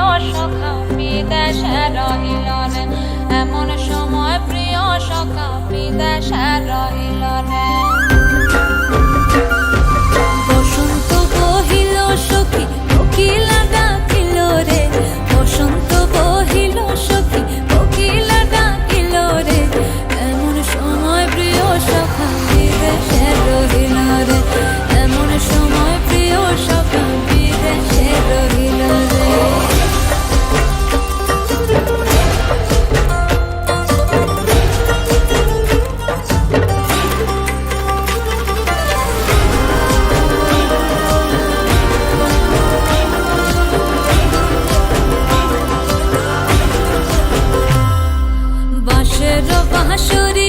প্রিয় সখা বিদেশে রহিল রে, এমন সময় প্রিয় সখা বিদেশে রহিল রে। বসন্ত বহিল সখী কোকিলা ডাকিল রে, বসন্ত বহিল সখী কোকিলা ডাকিল রে, এমন সময় প্রিয় সখা বিদেশে রহিল রে, এমন সময় প্রিয় সখা বিদেশে রহিল রে। বাঁশের বাঁশুরি